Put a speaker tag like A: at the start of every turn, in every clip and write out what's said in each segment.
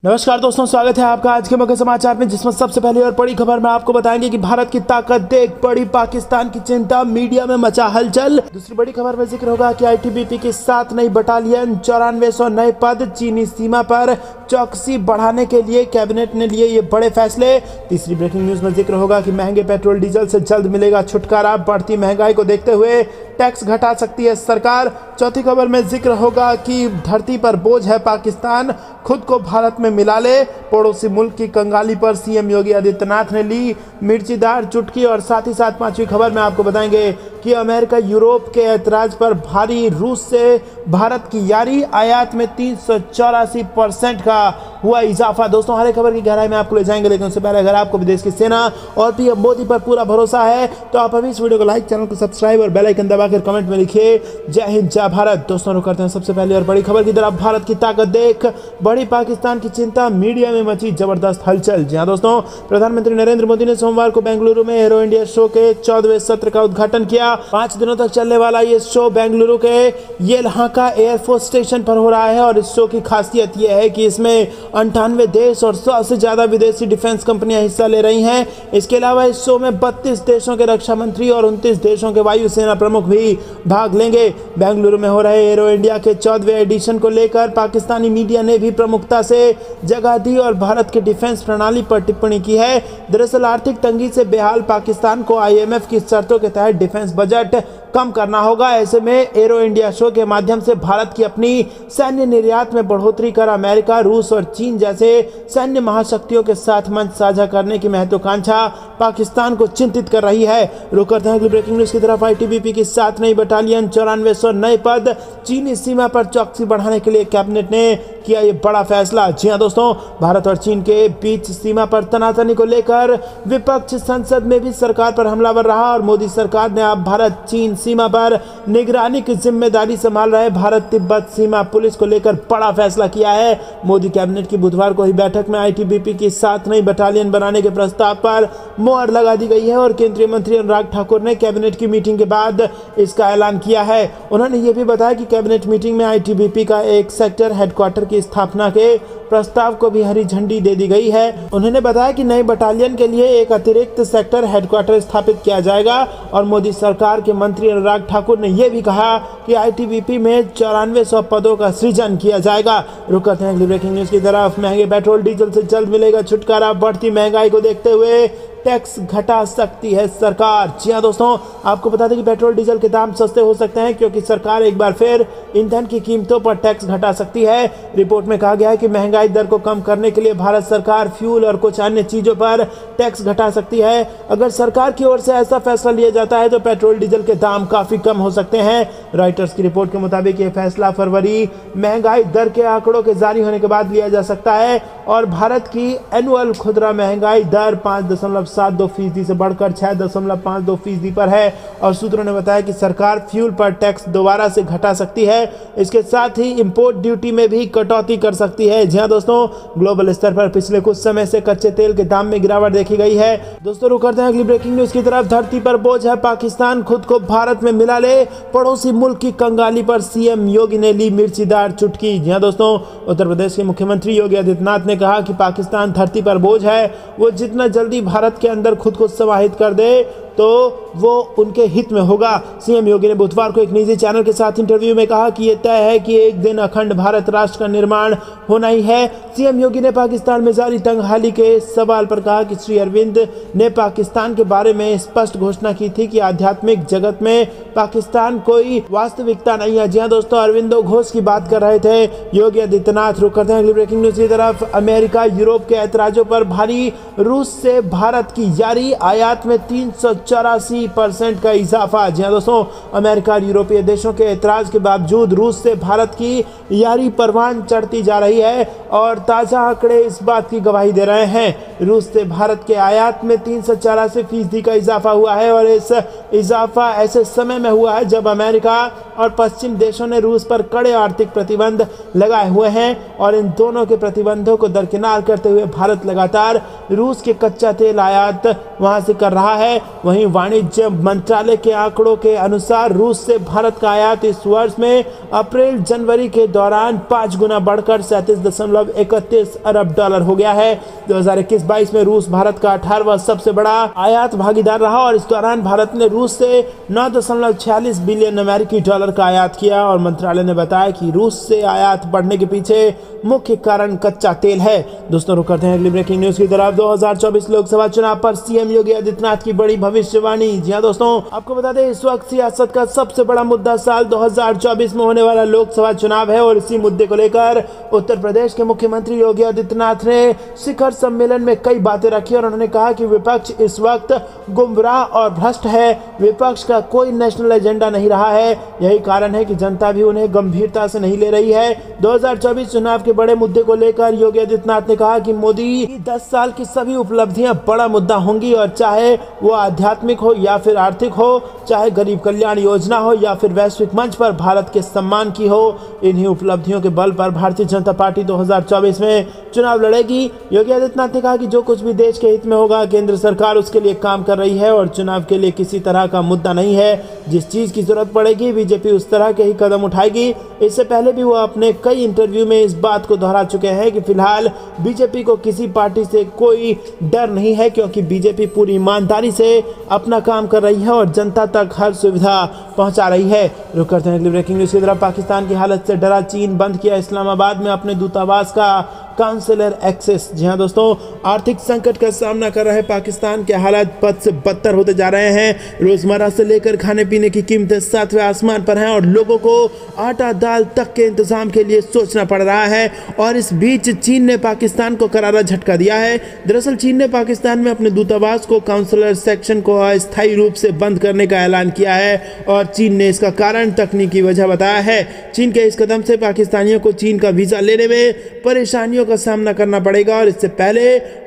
A: नमस्कार दोस्तों, स्वागत है आपका आज के मुख्य समाचार में, जिसमें सबसे पहले और बड़ी खबर में आपको बताएंगे कि भारत की ताकत देख बड़ी पाकिस्तान की चिंता, मीडिया में मचा हलचल। दूसरी बड़ी खबर में जिक्र होगा कि आईटीबीपी की 7 नई बटालियन, 9400 नए पद, चीनी सीमा पर चौकसी बढ़ाने के लिए कैबिनेट ने लिए ये बड़े फैसले। तीसरी ब्रेकिंग न्यूज में जिक्र होगा कि महंगे पेट्रोल डीजल से जल्द मिलेगा छुटकारा, बढ़ती महंगाई को देखते हुए टैक्स घटा सकती है सरकार। चौथी खबर में जिक्र होगा कि धरती पर बोझ है पाकिस्तान, खुद को भारत में मिला ले, पड़ोसी मुल्क की कंगाली पर सीएम योगी आदित्यनाथ ने ली मिर्चीदार चुटकी। और साथ ही साथ पांचवी खबर में आपको बताएंगे कि अमेरिका यूरोप के ऐतराज पर भारी, रूस से भारत की यारी, आयात में 384% का हुआ इजाफा। दोस्तों, हर एक खबर की गहराई में आपको ले जाएंगे, लेकिन उससे पहले अगर आपको विदेश की सेना और पीएम मोदी पर पूरा भरोसा है तो आप अभी इस वीडियो को लाइक, चैनल को सब्सक्राइब और बेल आइकन दबाकर कमेंट में लिखिए जय हिंद जय भारत। दोस्तों, रुक करते हैं सबसे पहले और बड़ी खबर की तरफ। भारत की ताकत देख बड़ी पाकिस्तान की चिंता, मीडिया में मची जबरदस्त हलचल। जी हां दोस्तों, प्रधानमंत्री नरेंद्र मोदी ने सोमवार को बेंगलुरु में एरो इंडिया शो के 14वें सत्र का उद्घाटन किया। 5 दिनों तक चलने वाला ये शो बेंगलुरु के येलहांका एयरफोर्स स्टेशन पर हो रहा है और इस शो की खासियत यह है कि इसमें 98 देश और 100 से ज्यादा विदेशी डिफेंस कंपनियां हिस्सा ले रही हैं। इसके अलावा इस शो में 32 देशों के रक्षा मंत्री और 29 देशों के वायुसेना प्रमुख भी भाग लेंगे। बेंगलुरु में हो रहे एरो इंडिया के 14वें एडिशन को लेकर पाकिस्तानी मीडिया ने भी प्रमुखता से जगह दी और भारत के डिफेंस प्रणाली पर टिप्पणी की है। दरअसल आर्थिक तंगी से बेहाल पाकिस्तान को आईएमएफ की शर्तों के तहत डिफेंस बजट कम करना होगा। ऐसे में एरो इंडिया शो के माध्यम से भारत की अपनी सैन्य निर्यात में बढ़ोतरी कर अमेरिका, रूस और चीन जैसे सैन्य महाशक्तियों के साथ मंच साझा करने की महत्वाकांक्षा पाकिस्तान को चिंतित कर रही है। रुक करते हैं अगली ब्रेकिंग न्यूज की तरफ। आईटीबीपी की 7 नई बटालियन, 9400 नए पद, चीनी सीमा पर चौकसी बढ़ाने के लिए कैबिनेट ने किया ये बड़ा फैसला। जी हां दोस्तों, भारत और चीन के बीच सीमा पर तनातनी को लेकर विपक्ष संसद में भी सरकार पर हमलावर रहा और मोदी सरकार ने अब भारत चीन सीमा पर निगरानी की जिम्मेदारी संभाल रहे भारत तिब्बत सीमा पुलिस को लेकर बड़ा फैसला किया है। मोदी कैबिनेट की बुधवार को हुई बैठक में आईटीबीपी की 7 नई बटालियन बनाने के प्रस्ताव पर मोहर लगा दी गई है और केंद्रीय मंत्री अनुराग ठाकुर ने कैबिनेट की मीटिंग के बाद इसका ऐलान किया है। उन्होंने ये भी बताया कि कैबिनेट मीटिंग में आईटीबीपी का एक सेक्टर हेडक्वार्टर की स्थापना के प्रस्ताव को भी हरी झंडी दे दी गई है। उन्होंने बताया कि नई बटालियन के लिए एक अतिरिक्त सेक्टर हेडक्वार्टर स्थापित किया जाएगा और मोदी सरकार के मंत्री अनुराग ठाकुर ने यह भी कहा कि आईटीबीपी में 9400 पदों का सृजन किया जाएगा। रुक करते हैं अगली ब्रेकिंग न्यूज की तरफ। महंगे पेट्रोल डीजल से जल्द मिलेगा छुटकारा, बढ़ती महंगाई को देखते हुए टैक्स घटा सकती है सरकार। जी हां दोस्तों, आपको बता दें कि पेट्रोल डीजल के दाम सस्ते हो सकते हैं क्योंकि सरकार एक बार फिर ईंधन की कीमतों पर टैक्स घटा सकती है। रिपोर्ट में कहा गया है कि महंगाई दर को कम करने के लिए भारत सरकार फ्यूल और कुछ अन्य चीजों पर टैक्स घटा सकती है। अगर सरकार की ओर से ऐसा फैसला लिया जाता है तो पेट्रोल डीजल के दाम काफी कम हो सकते हैं। रॉयटर्स की रिपोर्ट के मुताबिक यह फैसला फरवरी महंगाई दर के आंकड़ों के जारी होने के बाद लिया जा सकता है और भारत की एनुअल खुदरा महंगाई दर 5.72% से बढ़कर 6.52% पर है। और सूत्रों ने बताया कि सरकार फ्यूल पर टैक्स दोबारा से घटा सकती है। इसके साथ ही इंपोर्ट ड्यूटी में भी कटौती कर सकती है। जी हां दोस्तों, ग्लोबल स्तर पर पिछले कुछ समय से कच्चे तेल के दाम में गिरावट देखी गई है। दोस्तों, रुक करते हैं अगली ब्रेकिंग न्यूज की तरफ। धरती पर बोझ है पाकिस्तान, खुद को भारत में मिला ले, पड़ोसी मुल्क की कंगाली पर सीएम योगी ने ली मिर्चीदार चुटकी। जी हां दोस्तों, उत्तर प्रदेश के मुख्यमंत्री योगी आदित्यनाथ ने कहा कि पाकिस्तान धरती पर बोझ है, वो जितना जल्दी भारत के अंदर खुद को समाहित कर दे तो वो उनके हित में होगा। सीएम योगी ने बुधवार को एक निजी चैनल के साथ इंटरव्यू में कहा कि यह तय है कि एक दिन अखंड भारत राष्ट्र का निर्माण होना ही है। सीएम योगी ने पाकिस्तान में जारी तंगहाली के सवाल पर कहा कि श्री अरविंद ने पाकिस्तान के बारे में स्पष्ट घोषणा की थी कि आध्यात्मिक जगत में पाकिस्तान कोई वास्तविकता नहीं है। जी हां दोस्तों, अरविंदो घोष की बात कर रहे थे योगी आदित्यनाथ। रुक करते हैं अगली ब्रेकिंग न्यूज की तरफ। अमेरिका यूरोप के ऐतराजों पर भारी, रूस से भारत की यारी, आयात में 384% का इजाफा। जी हां दोस्तों, अमेरिका और यूरोपीय देशों के ऐतराज के बावजूद रूस से भारत की यारी परवान चढ़ती जा रही है और ताजा आंकड़े इस बात की गवाही दे रहे हैं। रूस से भारत के आयात में 384% का इजाफा हुआ है और इस इजाफा ऐसे समय में हुआ है जब अमेरिका और पश्चिम देशों ने रूस पर कड़े आर्थिक प्रतिबंध लगाए हुए हैं और इन दोनों के प्रतिबंधों को दरकिनार करते हुए भारत लगातार रूस के कच्चा तेल आयात वहां से कर रहा है। वहीं वाणिज्य मंत्रालय के आंकड़ों के अनुसार रूस से भारत का आयात इस वर्ष में अप्रैल जनवरी के दौरान 5 गुना बढ़कर 37.31 अरब डॉलर हो गया है। 2021-22 में रूस भारत का 18वां सबसे बड़ा आयात भागीदार रहा और इस दौरान भारत ने रूस से 9.46 बिलियन अमेरिकी डॉलर का आयात किया और मंत्रालय ने बताया कि रूस से आयात बढ़ने के पीछे मुख्य कारण कच्चा तेल है। दोस्तों रुक करते हैं अगली ब्रेकिंग न्यूज की तरफ। 2024 लोकसभा चुनाव पर सीएम योगी आदित्यनाथ की बड़ी भविष्यवाणी। जी हां दोस्तों, आपको बता दें इस वक्त सियासत का सबसे बड़ा मुद्दा साल 2024 में होने वाला लोकसभा चुनाव है और इसी मुद्दे को लेकर उत्तर प्रदेश के मुख्यमंत्री योगी आदित्यनाथ ने शिखर सम्मेलन में कई बातें रखी और उन्होंने कहा कि विपक्ष इस वक्त गुमराह और भ्रष्ट है। विपक्ष का कोई नेशनल एजेंडा नहीं रहा है, यही कारण है कि जनता भी उन्हें गंभीरता से नहीं ले रही है। 2024 चुनाव के बड़े मुद्दे को लेकर योगी आदित्यनाथ ने कहा कि मोदी की 10 साल की सभी उपलब्धियां बड़ा मुद्दा होंगी और चाहे वो आध्यात्मिक हो या फिर आर्थिक हो, चाहे गरीब कल्याण योजना हो या फिर वैश्विक मंच पर भारत के सम्मान की हो, इन्हीं उपलब्धियों के बल पर भारतीय जनता पार्टी 2024 में चुनाव लड़ेगी। योगी आदित्यनाथ ने कहा कि जो कुछ भी देश के हित में होगा केंद्र सरकार उसके लिए काम कर रही है और चुनाव के लिए किसी तरह का मुद्दा नहीं है। जिस चीज की जरूरत पड़ेगी बीजेपी उस तरह के ही कदम उठाएगी। इससे पहले भी वो अपने कई इंटरव्यू में इस बात को दोहरा चुके हैं कि फिलहाल बीजेपी को किसी पार्टी से कोई डर नहीं है क्योंकि बीजेपी पूरी ईमानदारी से अपना काम कर रही है और जनता तक हर सुविधा पहुंचा रही है। रुक करते हैं अगली ब्रेकिंग न्यूज की तरफ। पाकिस्तान की हालत से डरा चीन बंद किया इस्लामाबाद में अपने दूतावास का काउंसलर एक्सेस। जी हाँ दोस्तों, आर्थिक संकट का सामना कर रहे पाकिस्तान के हालात बद से बदतर होते जा रहे हैं। रोजमर्रा से लेकर खाने पीने की कीमतें 7वें आसमान पर हैं और लोगों को आटा दाल तक के इंतजाम के लिए सोचना पड़ रहा है। और इस बीच चीन ने पाकिस्तान को करारा झटका दिया है। दरअसल चीन ने पाकिस्तान में अपने दूतावास को काउंसलर सेक्शन को अस्थायी रूप से बंद करने का ऐलान किया है और चीन ने इसका कारण तकनीकी वजह बताया है। चीन के इस कदम से पाकिस्तानियों को चीन का वीजा लेने में परेशानियों का सामना करना पड़ेगा और इससे पहले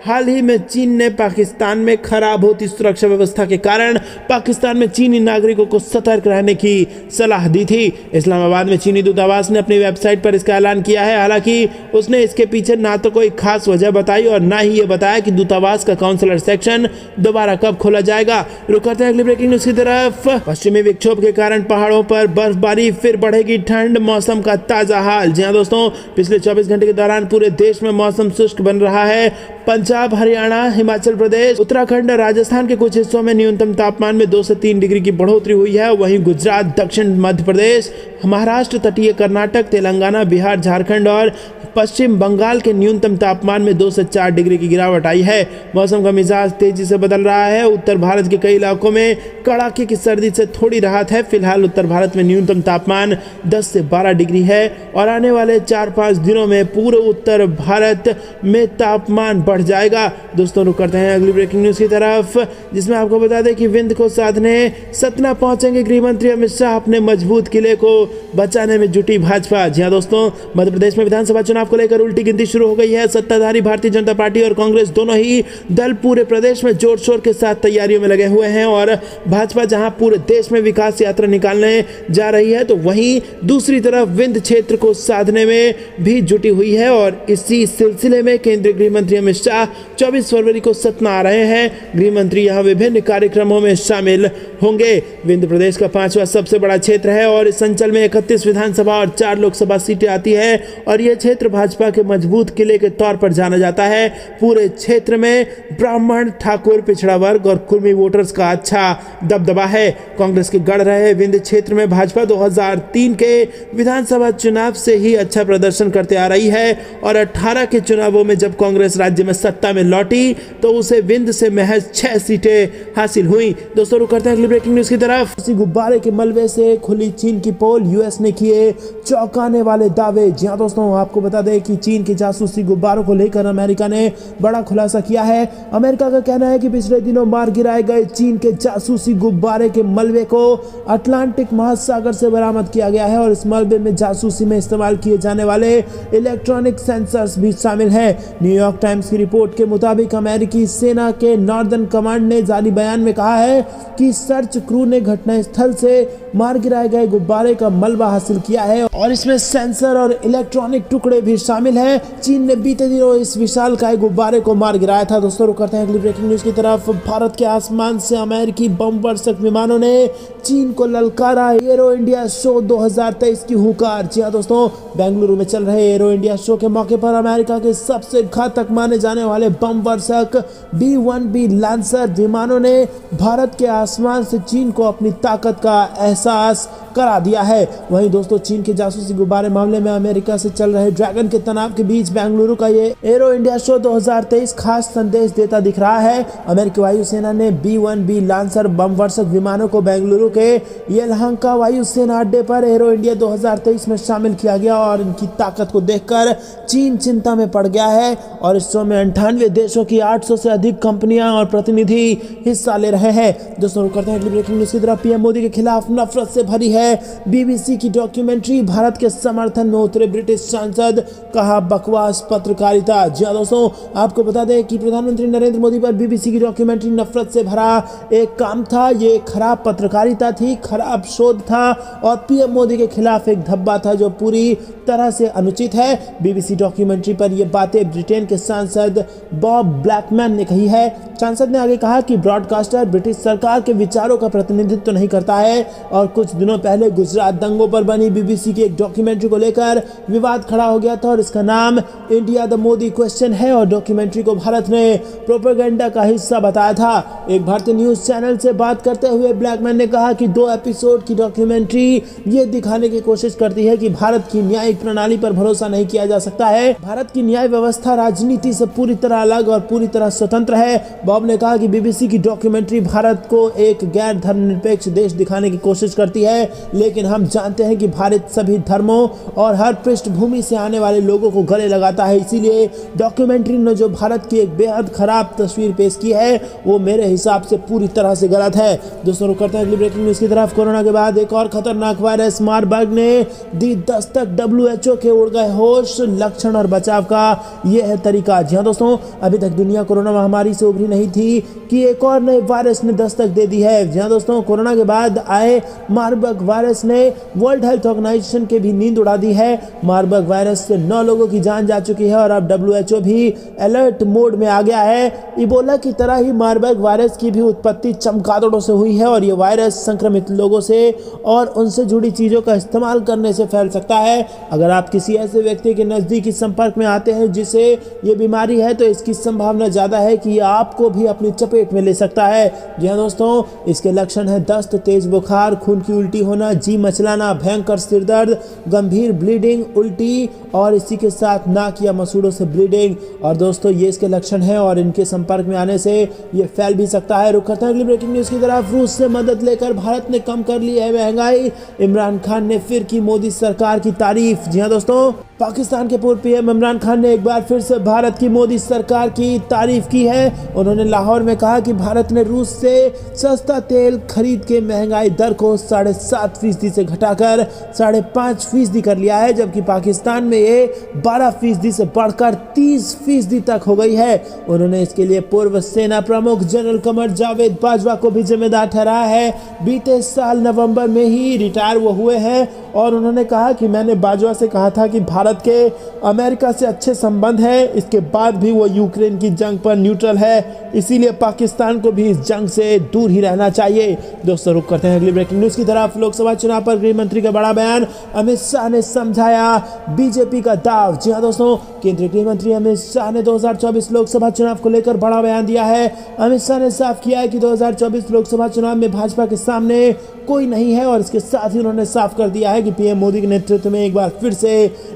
A: हाल ही में चीन ने पाकिस्तान में खराब होती सुरक्षा व्यवस्था के कारण पाकिस्तान में चीनी नागरिकों को सतर्क रहने की सलाह दी थी। इस्लामाबाद में चीनी दूतावास ने अपनी वेबसाइट पर इसका ऐलान किया है। हालांकि उसने इसके पीछे ना तो कोई खास वजह बताई और ना ही ये बताया कि दूतावास का काउंसलर सेक्शन दोबारा कब खोला जाएगा। रुक करते हैं अगली ब्रेकिंग न्यूज की तरफ। पश्चिमी विक्षोभ के कारण पहाड़ों पर बर्फबारी, फिर बढ़ेगी ठंड, मौसम का ताजा हाल। जी हाँ दोस्तों, पिछले 24 घंटे के दौरान पूरे देश में मौसम शुष्क बन रहा है। पंजाब, हरियाणा, हिमाचल प्रदेश, उत्तराखंड, राजस्थान के कुछ हिस्सों में न्यूनतम तापमान में 2 से 3 डिग्री की बढ़ोतरी हुई है। वहीं गुजरात, दक्षिण मध्य प्रदेश, महाराष्ट्र, तटीय कर्नाटक, तेलंगाना, बिहार, झारखंड और पश्चिम बंगाल के न्यूनतम तापमान में 2 से 4 डिग्री की गिरावट आई है। मौसम का मिजाज तेजी से बदल रहा है। उत्तर भारत के कई इलाकों में कड़ाके की सर्दी से थोड़ी राहत है। फिलहाल उत्तर भारत में न्यूनतम तापमान 10 से 12 डिग्री है और आने वाले 4-5 दिनों में पूरे उत्तर भारत में तापमान बढ़ जाएगा। दोस्तों रुक करते हैं अगली ब्रेकिंग न्यूज की तरफ, जिसमें आपको बता दें कि विंध्य को साधने सतना पहुंचेंगे गृह मंत्री अमित शाह। अपने मजबूत किले को बचाने में जुटी भाजपा। जी हां दोस्तों, मध्य प्रदेश में विधानसभा चुनाव को लेकर उल्टी गिनती शुरू हो गई है। सत्ताधारी भारतीय जनता पार्टी और कांग्रेस दोनों ही दल पूरे प्रदेश में जोर शोर के साथ तैयारियों में लगे हुए हैं और भाजपा जहां पूरे देश में विकास यात्रा निकालने जा रही है तो वहीं दूसरी तरफ विंध्य क्षेत्र को साधने में भी जुटी हुई है। और इसी सिलसिले में केंद्रीय गृह मंत्री अमित शाह 24 फरवरी को सतना आ रहे हैं। गृह मंत्री यहां विभिन्न कार्यक्रमों में शामिल होंगे। विंध्य प्रदेश का 5वां सबसे बड़ा क्षेत्र है और इस अंचल में 31 विधानसभा और 4 लोकसभा सीटें आती है और यह क्षेत्र भाजपा के मजबूत किले के तौर पर जाना जाता है। पूरे क्षेत्र में ब्राह्मण, ठाकुर, पिछड़ा वर्ग और कुर्मी वोटर्स का अच्छा दबदबा है। कांग्रेस के गढ़ रहे विंध्य क्षेत्र में भाजपा 2003 के विधानसभा चुनाव से ही अच्छा प्रदर्शन करते आ रही है और 18 के चुनावों में जब कांग्रेस राज्य में सत्ता में लौटी तो उसे विंध्य से महज 6 सीटें हासिल हुई। दोस्तों रुक करते हैं अगली ब्रेकिंग न्यूज की तरफ। इसी गुब्बारे के मलबे से खुली चीन की पोल, यूएस ने किए चौंकाने वाले दावे। जी हां दोस्तों, आपको बता दें कि चीन के जासूसी गुब्बारों को लेकर अमेरिका ने बड़ा खुलासा किया है। अमेरिका का कहना है कि पिछले दिनों मार गिराए गए चीन के जासूसी गुब्बारे के मलबे को अटलांटिक महासागर से बरामद किया गया है और इस मलबे में जासूसी में इस्तेमाल किए जाने वाले इलेक्ट्रॉनिक सेंसर्स भी शामिल हैं। न्यूयॉर्क टाइम्स की रिपोर्ट के मुताबिक अमेरिकी सेना के नॉर्दर्न कमांड ने जारी बयान में कहा है कि सर्च क्रू ने घटनास्थल से मार गिराए गए गुब्बारे का मलबा हासिल किया है और इसमें सेंसर और इलेक्ट्रॉनिक टुकड़े भी शामिल हैं। चीन ने बीते दिनों इस विशालकाय गुब्बारे को मार गिराया था। दोस्तों रुक करते हैं अगली ब्रेकिंग न्यूज की तरफ। भारत के आसमान से अमेरिकी बम वर्षक विमानों ने चीन को ललकारा। एरो इंडिया शो 2023 की हुंकार। जी हाँ दोस्तों, बेंगलुरु में चल रहे एरो इंडिया शो के मौके पर अमेरिका के सबसे घातक माने जाने वाले बम वर्षक B-1B लैंसर विमानों ने भारत के आसमान से चीन को अपनी ताकत का एहसास करा दिया है। वहीं दोस्तों चीन के जासूसी गुब्बारे मामले में अमेरिका से चल रहे ड्रैगन के तनाव के बीच बेंगलुरु का ये एरो इंडिया शो 2023 खास संदेश देता दिख रहा है। अमेरिकी वायुसेना ने B-1B लैंसर बम वर्षक विमानों को बेंगलुरु के येलहंका वायुसेना अड्डे पर एरो इंडिया 2023 में शामिल किया गया और इनकी ताकत को देखकर चीन चिंता में पड़ गया है और इस शो में 98 देशों की 800 से अधिक कंपनियां और प्रतिनिधि हिस्सा ले रहे हैं। दोस्तों रुक करते हैं अगली ब्रेकिंग न्यूज की तरफ। पीएम मोदी के खिलाफ नफरत से भरी है बीबीसी की डॉक्यूमेंट्री। भारत के समर्थन में उतरे ब्रिटिश सांसद, कहा बकवास पत्रकारिता। जी हाँ दोस्तों, आपको बता दें कि प्रधानमंत्री नरेंद्र मोदी पर बीबीसी की डॉक्यूमेंट्री नफरत से भरा एक काम था। ये खराब पत्रकारिता थी, खराब शोध था और पीएम मोदी के खिलाफ एक धब्बा था जो पूरी तरह से अनुचित है। बीबीसी डॉक्यूमेंट्री पर यह बातें ब्रिटेन के सांसद बॉब ब्लैकमैन ने कही है। सांसद ने आगे कहा कि ब्रॉडकास्टर ब्रिटिश सरकार के विचारों का प्रतिनिधित्व नहीं करता है और कुछ दिनों पहले गुजरात दंगों पर बनी बीबीसी की एक डॉक्यूमेंट्री को लेकर विवाद खड़ा हो गया था और इसका नाम इंडिया द मोदी क्वेश्चन है और डॉक्यूमेंट्री को भारत ने प्रोपेगेंडा का हिस्सा बताया था। एक भारतीय न्यूज चैनल से बात करते हुए ब्लैकमैन ने कहा कि 2 एपिसोड की डॉक्यूमेंट्री ये दिखाने की कोशिश करती है कि भारत की न्यायिक प्रणाली पर भरोसा नहीं किया जा सकता है। भारत की न्याय व्यवस्था राजनीति से पूरी तरह अलग और पूरी तरह स्वतंत्र है। बॉब ने कहा कि बीबीसी की डॉक्यूमेंट्री भारत को एक गैर धर्मनिरपेक्ष देश दिखाने की कोशिश करती है, लेकिन हम जानते हैं कि भारत सभी धर्मों और हर पृष्ठभूमि से आने वाले लोगों को गले लगाता है। इसीलिए डॉक्यूमेंट्री ने जो भारत की एक बेहद खराब तस्वीर पेश की है वो मेरे हिसाब से पूरी तरह से गलत है। दोस्तों रुक करते हैं अगली ब्रेकिंग न्यूज की तरफ। कोरोना के बाद एक और खतरनाक वायरस मारबर्ग ने दी दस्तक। WHO के उड़ गए होश, लक्षण और बचाव का यह है तरीका। जी हाँ दोस्तों, अभी तक दुनिया कोरोना महामारी से उभरी नहीं थी कि एक और नए वायरस ने दस्तक दे दी है। जी हाँ दोस्तों, कोरोना के बाद आए मारबर्ग वायरस ने वर्ल्ड हेल्थ ऑर्गेनाइजेशन की भी नींद उड़ा दी है। मारबर्ग वायरस से 9 लोगों की जान जा चुकी है और अब WHO भी अलर्ट मोड में आ गया है। इबोला की तरह ही मारबर्ग वायरस की भी उत्पत्ति चमगादड़ों से हुई है और ये वायरस संक्रमित लोगों से और उनसे जुड़ी चीजों का इस्तेमाल करने से फैल सकता है। अगर आप किसी ऐसे व्यक्ति के नजदीकी संपर्क में आते हैं जिसे ये बीमारी है तो इसकी संभावना ज्यादा है कि आपको भी अपनी चपेट में ले सकता है। जी हाँ दोस्तों, इसके लक्षण है दस्त, तेज बुखार, खून की उल्टी होना, जी मचलाना, भयंकर सिरदर्द, गंभीर ब्लीडिंग, उल्टी और इसी के साथ नाक या मसूड़ों से ब्लीडिंग। और दोस्तों ये इसके लक्षण हैं और इनके संपर्क में आने से ये फैल भी सकता है। रुक करते हैं अगली ब्रेकिंग न्यूज की तरफ। रूस से मदद लेकर भारत ने कम कर ली है महंगाई। इमरान खान ने फिर की मोदी सरकार की तारीफ। जी हाँ दोस्तों, पाकिस्तान के पूर्व पीएम इमरान खान ने एक बार फिर से भारत की मोदी सरकार की तारीफ की है। उन्होंने लाहौर में कहा कि भारत ने रूस से सस्ता तेल खरीद के महंगाई दर को 7.5% से घटाकर 5.5% कर लिया है, जबकि पाकिस्तान में ये 12% से बढ़कर 30% तक हो गई है। उन्होंने इसके लिए पूर्व सेना प्रमुख जनरल कमर जावेद बाजवा को भी जिम्मेदार ठहराया है। बीते साल नवंबर में ही रिटायर वो हुए हैं और उन्होंने कहा कि मैंने बाजवा से कहा था कि भारत के अमेरिका से अच्छे संबंध है, इसके बाद भी वो यूक्रेन की जंग पर न्यूट्रल है, इसीलिए पाकिस्तान को भी इस जंग से दूर ही रहना चाहिए। दोस्तों रुक करते हैं अगली ब्रेकिंग न्यूज की तरफ। लोकसभा चुनाव पर गृह मंत्री का बड़ा बयान। अमित शाह ने समझाया बीजेपी का दाव। जी हाँ दोस्तों, केंद्रीय गृह मंत्री अमित शाह ने 2024 लोकसभा चुनाव को लेकर बड़ा बयान दिया है। अमित शाह ने साफ किया है कि 2024 लोकसभा चुनाव में भाजपा के सामने कोई नहीं है और इसके साथ ही उन्होंने साफ कर दिया है कि पीएम मोदी के नेतृत्व में एक बार फिर से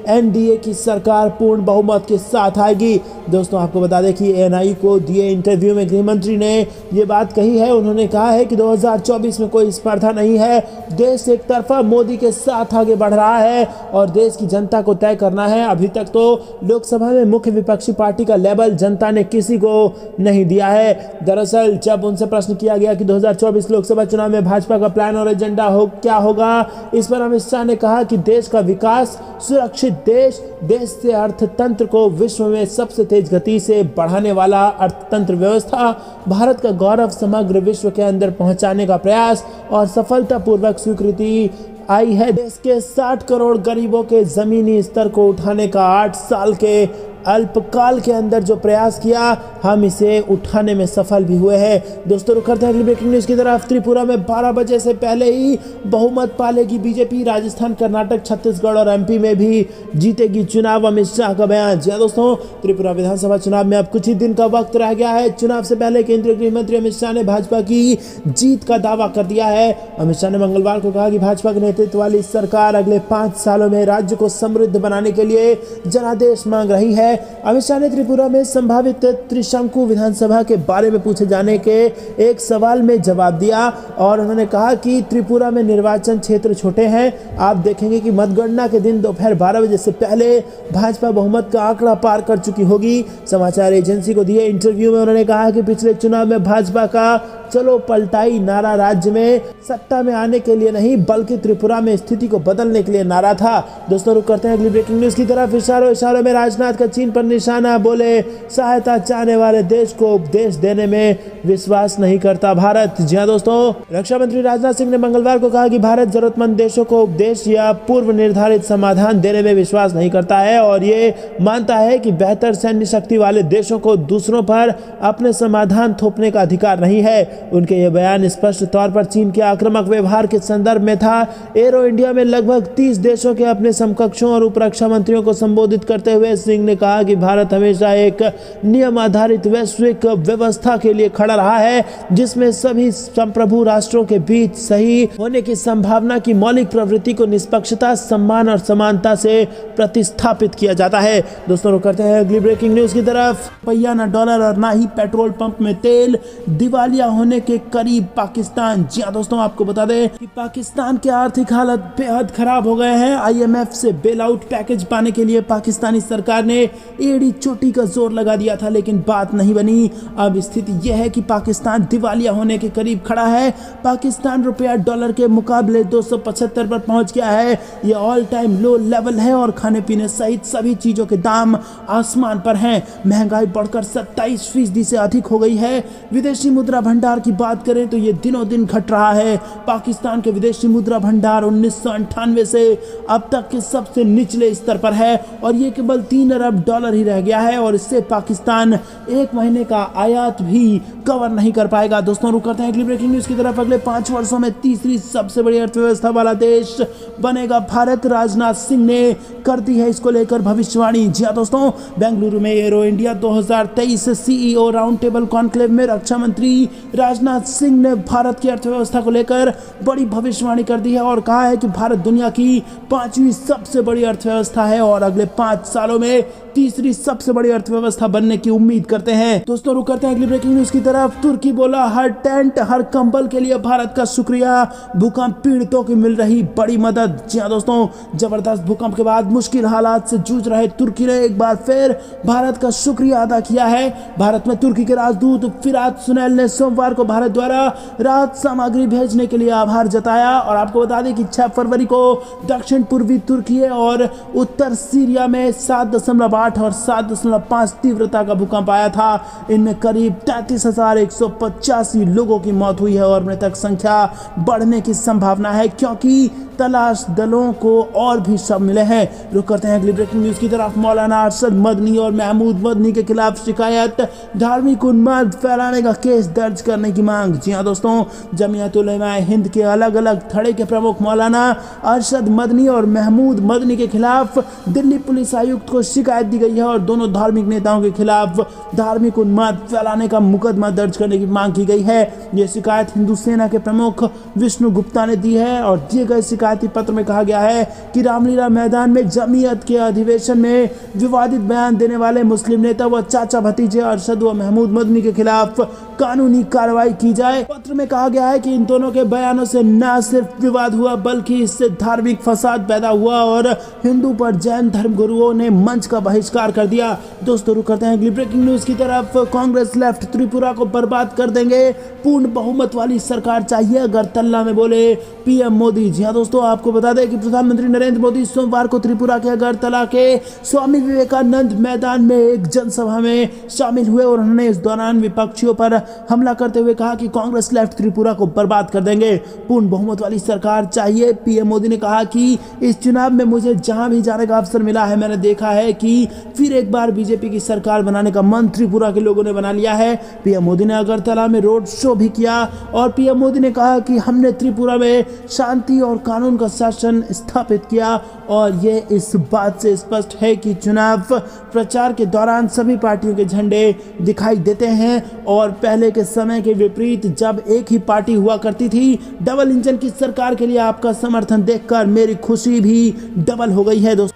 A: एनडीए की सरकार पूर्ण बहुमत के साथ आएगी। दोस्तों आपको बता दें कि एएनआई को दिए इंटरव्यू इंटरव्यू में गृह मंत्री ने ये बात कही है। उन्होंने कहा है कि 2024 में कोई स्पर्धा नहीं है, देश एक तरफा मोदी के साथ आगे बढ़ रहा है और देश की जनता को तय करना है। अभी तक तो लोकसभा में मुख्य विपक्षी पार्टी का लेबल जनता ने किसी को नहीं दिया है। दरअसल जब उनसे प्रश्न किया गया कि 2024 लोकसभा चुनाव में भाजपा का प्लान और एजेंडा क्या होगा, इस पर अमित शाह ने कहा कि देश का विकास, सुरक्षित देश से अर्थतंत्र को विश्व में सबसे तेज गति से बढ़ाने वाला अर्थतंत्र व्यवस्था, भारत का गौरव समग्र विश्व के अंदर पहुंचाने का प्रयास और सफलतापूर्वक स्वीकृति आई है। देश के 60 करोड़ गरीबों के जमीनी स्तर को उठाने का 8 साल के अल्पकाल के अंदर जो प्रयास किया, हम इसे उठाने में सफल भी हुए हैं। दोस्तों रुक करते हैं अगली ब्रेकिंग न्यूज की तरफ। त्रिपुरा में 12 बजे से पहले ही बहुमत पालेगी बीजेपी, राजस्थान, कर्नाटक, छत्तीसगढ़ और एमपी में भी जीतेगी चुनाव, अमित शाह का बयान। जी दोस्तों, त्रिपुरा विधानसभा चुनाव में अब कुछ ही दिन का वक्त रह गया है। चुनाव से पहले केंद्रीय गृह मंत्री अमित शाह ने भाजपा की जीत का दावा कर दिया है। अमित शाह ने मंगलवार को कहा कि भाजपा के नेतृत्व वाली सरकार अगले 5 सालों में राज्य को समृद्ध बनाने के लिए जनादेश मांग रही है। अमित शाह ने त्रिपुरा में संभावित त्रिशंकु विधानसभा के बारे में पूछे जाने के एक सवाल में जवाब दिया और उन्होंने कहा कि त्रिपुरा में निर्वाचन क्षेत्र छोटे हैं। आप देखेंगे कि मतगणना के दिन दोपहर 12 बजे से पहले भाजपा बहुमत का आंकड़ा पार कर चुकी होगी। समाचार एजेंसी को दिए इंटरव्यू में उन्होंने कहा कि पिछले चुनाव में भाजपा का चलो पलटाई नारा राज्य में सत्ता में आने के लिए नहीं, बल्कि त्रिपुरा में स्थिति को बदलने के लिए नारा था। दोस्तों रुक करते हैं अगली ब्रेकिंग न्यूज की तरफ। इशारों में राजनाथ का चीन पर निशाना, बोले सहायता चाहने वाले देश को उपदेश देने में विश्वास नहीं करता भारत। जी हाँ दोस्तों, रक्षा मंत्री राजनाथ सिंह ने मंगलवार को कहा कि भारत जरूरतमंद देशों को उपदेश या पूर्व निर्धारित समाधान देने में विश्वास नहीं करता है और ये मानता है कि बेहतर सैन्य शक्ति वाले देशों को दूसरों पर अपने समाधान थोपने का अधिकार नहीं है। उनके ये बयान स्पष्ट तौर पर चीन के आक्रामक व्यवहार के संदर्भ में था। एरो इंडिया में लगभग 30 देशों के अपने समकक्षों और उप रक्षा मंत्रियों को संबोधित करते हुए सिंह ने कहा कि भारत हमेशा एक नियम आधारित वैश्विक व्यवस्था के लिए खड़ा रहा है, जिसमें सभी संप्रभु राष्ट्रों के बीच सही होने की संभावना की मौलिक प्रवृत्ति को निष्पक्षता, सम्मान और समानता से प्रतिस्थापित किया जाता है। दोस्तों रुक करते हैं अगली ब्रेकिंग न्यूज की तरफ। रुपया न डॉलर और ना ही पेट्रोल पंप में तेल, दिवालिया होने के करीब पाकिस्तान। जी हां दोस्तों, आपको बता दें कि पाकिस्तान की आर्थिक हालत बेहद खराब हो गए हैं। आईएमएफ से बेल आउट पैकेज पाने के लिए पाकिस्तानी सरकार ने एड़ी चोटी का जोर लगा दिया था, लेकिन बात नहीं बनी। अब स्थिति यह है कि पाकिस्तान दिवालिया होने के करीब खड़ा है। पाकिस्तान रुपया डॉलर के मुकाबले 275 पर पहुंच गया है। यह ऑल टाइम लो लेवल है और खाने पीने सहित सभी चीजों के दाम आसमान पर हैं। महंगाई बढ़कर 27% से अधिक हो गई है। विदेशी मुद्रा भंडार की बात करें तो ये दिनों दिन घट रहा है। पाकिस्तान के विदेशी मुद्रा भंडार 1998 से अब तक के सबसे निचले स्तर पर है और ये केवल 3 अरब डॉलर ही रह गया है और इससे पाकिस्तान एक महीने का आयात भी कवर नहीं कर पाएगा। दोस्तों रुक करते हैं अगली ब्रेकिंग न्यूज की तरफ। अगले 5 वर्षों में तीसरी सबसे बड़ी अर्थव्यवस्था वाला देश बनेगा भारत, राजनाथ सिंह ने कर दी है इसको लेकर भविष्यवाणी। जी हाँ दोस्तों, बेंगलुरु में arrow India 2023 CEO round table conclave में रक्षा मंत्री राजनाथ सिंह ने भारत की अर्थव्यवस्था को लेकर बड़ी भविष्यवाणी कर दी है और कहा है कि भारत दुनिया की 5वीं सबसे बड़ी अर्थव्यवस्था है और अगले 5 सालों में तीसरी सबसे बड़ी अर्थव्यवस्था बनने की उम्मीद करते हैं। दोस्तों रुक करते हैं अगली ब्रेकिंग न्यूज की तरफ। तुर्की बोला हर टेंट हर कंबल के लिए भारत का शुक्रिया, भूकंप पीड़ितों की मिल रही बड़ी मदद। जी हाँ दोस्तों, जबरदस्त भूकंप के बाद मुश्किल हालात से जूझ रहे तुर्की ने एक बार फिर भारत का शुक्रिया अदा किया है। भारत में तुर्की के राजदूत फिरात सुनैल ने सोमवार को भारत द्वारा राहत सामग्री भेजने के लिए आभार जताया और आपको बता दें कि 6 फरवरी को दक्षिण पूर्वी तुर्की और उत्तर सीरिया में 7.8 और 7.5 तीव्रता का भूकंप आया था। इनमें करीब 33,185 लोगों की मौत हुई है और मृतक संख्या बढ़ने की संभावना है क्योंकि तलाश दलों को और भी शव मिले हैं। रुक करते हैं अगली ब्रेकिंग न्यूज की तरफ। मौलाना अरशद मदनी और महमूद मदनी के खिलाफ शिकायत, धार्मिक उन्माद फैलाने का केस दर्ज करने की मांग। जी हाँ दोस्तों, जमीयत उलमा हिंद के अलग अलग थड़े के प्रमुख मौलाना अरशद मदनी और महमूद मदनी के खिलाफ दिल्ली पुलिस आयुक्त को शिकायत दी गई है और दोनों धार्मिक नेताओं के खिलाफ धार्मिक उन्माद फैलाने का मुकदमा दर्ज करने की मांग की गई है। यह शिकायत हिंदू सेना के प्रमुख विष्णु गुप्ता ने दी है और दिए गए शिकायत हिदायती पत्र में कहा गया है कि रामलीला मैदान में जमीयत के अधिवेशन में विवादित बयान देने वाले मुस्लिम नेता व चाचा भतीजे अरशद व महमूद मदनी के खिलाफ कानूनी कार्रवाई की जाए। पत्र में कहा गया है कि इन दोनों के बयानों से न सिर्फ विवाद हुआ बल्कि इससे धार्मिक फसाद पैदा हुआ और हिंदू पर जैन धर्मगुरुओं ने मंच का बहिष्कार कर दिया। दोस्तों रुक करते हैं अगली ब्रेकिंग न्यूज की तरफ। कांग्रेस लेफ्ट त्रिपुरा को बर्बाद कर देंगे, पूर्ण बहुमत वाली सरकार चाहिए, अगरतला में बोले पीएम मोदी। जी हाँ दोस्तों, आपको बता दें कि प्रधानमंत्री नरेंद्र मोदी सोमवार को त्रिपुरा के अगरतला के स्वामी विवेकानंद मैदान में एक जनसभा में शामिल हुए और उन्होंने इस दौरान विपक्षियों पर हमला करते हुए कहा कि कांग्रेस लेफ्ट त्रिपुरा को बर्बाद कर देंगे, पूर्ण बहुमत वाली सरकार चाहिए। पीएम मोदी ने कहा कि इस चुनाव में मुझे जहां भी जाने का अवसर मिला है, मैंने देखा है कि फिर एक बार बीजेपी की सरकार बनाने का मन त्रिपुरा के लोगों ने बना लिया है। पीएम मोदी ने अगरतला में रोड शो भी किया और पीएम मोदी ने कहा कि हमने त्रिपुरा में शांति और कानून का शासन स्थापित किया और ये इस बात से स्पष्ट है कि चुनाव प्रचार के दौरान सभी पार्टियों के झंडे दिखाई देते हैं और पहले के समय के विपरीत जब एक ही पार्टी हुआ करती थी। डबल इंजन की सरकार के लिए आपका समर्थन देखकर मेरी खुशी भी डबल हो गई है दोस्तों।